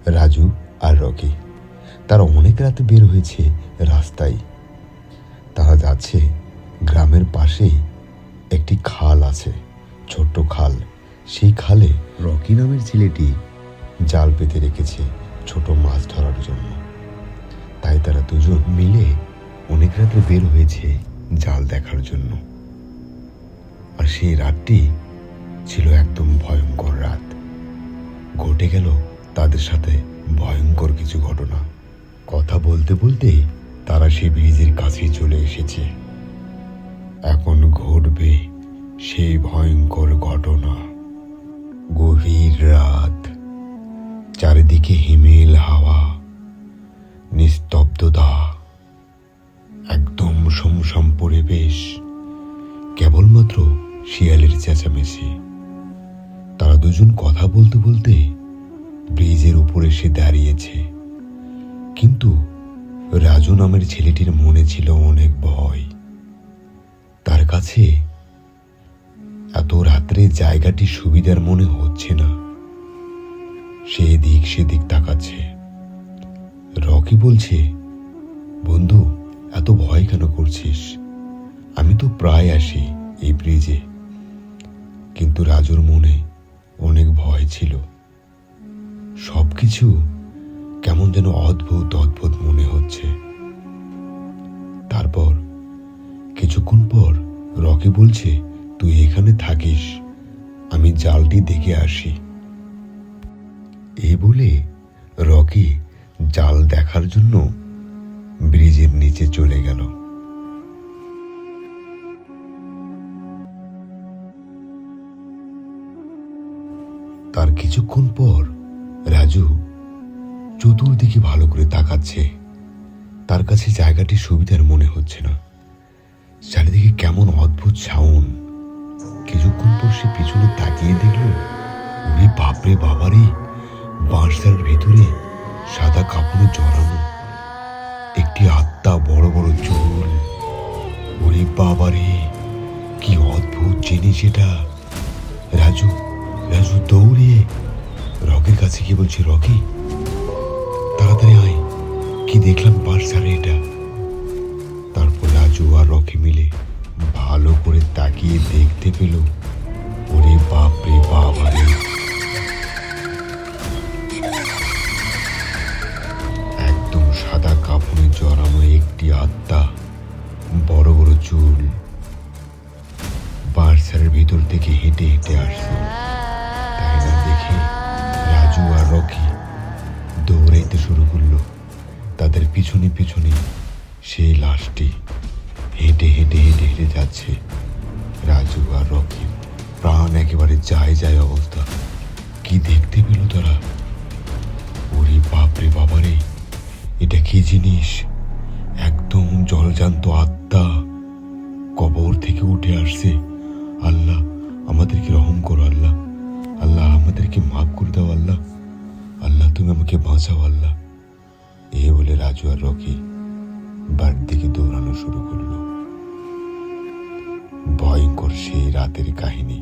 রাজু আর Rocky তারা অনেক রাতে বের হয়েছে রাস্তায়। তারা যাচ্ছে, গ্রামের পাশেই একটি খাল আছে, ছোট্ট খাল। সেই খালে রকি নামের ছেলেটি জাল পেতে রেখেছে ছোট মাছ ধরার জন্য। তাই তারা দুজন মিলে অনেক রাতে বের হয়েছে জাল দেখার জন্য। আর সেই রাতটি ছিল একদম ভয়ঙ্কর রাত। ঘটে গেল তাদের সাথে ভয়ঙ্কর কিছু ঘটনা। কথা বলতে বলতে তারা সেই ব্রিজের কাছে চলে এসেছে। এখন ঘটবে সেই ভয়ঙ্কর ঘটনা। গভীর রাত, চারিদিকে হিমেল হাওয়া, নিস্তব্ধতা, একদম শুনশান পরিবেশ, কেবলমাত্র শিয়ালের চেঁচামেচি। তারা দুজন কথা বলতে বলতে ব্রিজের উপরে এসে দাঁড়িয়েছে। কিন্তু রাজু নামের ছেলেটির মনে ছিল অনেক ভয়। তার কাছে এত রাত্রে জায়গাটি সুবিধার মনে হচ্ছে না। সে এদিক সেদিক তাকাচ্ছে। রকি বলছে, বন্ধু, এত ভয় কেন করছিস? আমি তো প্রায় আসি এই ব্রিজে। কিন্তু রাজুর মনে অনেক ভয় ছিল। সবকিছু কেমন যেন অদ্ভুত অদ্ভুত মনে হচ্ছে। তারপর কিছুক্ষণ পর রকি বলছে, তুই এখানে থাকিস, আমি জালটি দেখে আসি। এই বলে রকি জাল দেখার জন্য ব্রিজের নিচে চলে গেল। তার কিছুক্ষণ পর রাজু চতুর্দিকে ভালো করে তাকাচ্ছে। তার কাছে জায়গাটি সুবিধার মনে হচ্ছে না। চারিদিকে কেমন অদ্ভুত সাউন্ড। কিছুক্ষণ পর সে পিছনে তাকিয়ে দেখল, ওরে বাপরে বাবারে, বাঁশঝাড়ের ভেতরে সাদা কাপড়ে জড়ানো একটি আত্মা, বড় বড় চুল। ওরে বাবারে, কি অদ্ভুত জিনিস এটা। রাজু রাজু দৌড়ে রকির কাছে গিয়ে বলছে, রকি তাড়াতাড়ি আয়, কি দেখলাম বাঁশঝাড়ে এটা। তারপর রাজু আর রকি মিলে ভালো করে তাকিয়ে দেখতে পেল, ওরে বাপরে বাবারে, একদম সাদা কাপড়ে জড়ানো একটি আত্মা, বড় বড় চুল, বাঁশঝাড়ের ভিতর থেকে হেঁটে হেঁটে আসছে। তাই না দেখে রাজু আর রকি দৌড়াইতে শুরু করলো। তাদের পিছনে পিছনে সেই লাশটি হেঁটে হেঁটে হেঁটে হেঁটে যাচ্ছে। রাজু আর রকির প্রাণ একেবারে যায় যায় অবস্থা। কি দেখতে পেল তারা? ওরে বাপরে বাবারে, এটা কি জিনিস? একদম জলজান্ত আত্মা কবর থেকে উঠে আসছে। আল্লাহ, আমাদেরকে রহম করো আল্লাহ, আল্লাহ আমাদেরকে মাফ করে দাও আল্লাহ, আল্লাহ তুমি আমাকে বাঁচাও আল্লাহ। এই বলে রাজু আর রকি বাড়ির দিকে দৌড়ানো শুরু করলো। ভয়ঙ্কর সেই রাতের কাহিনী।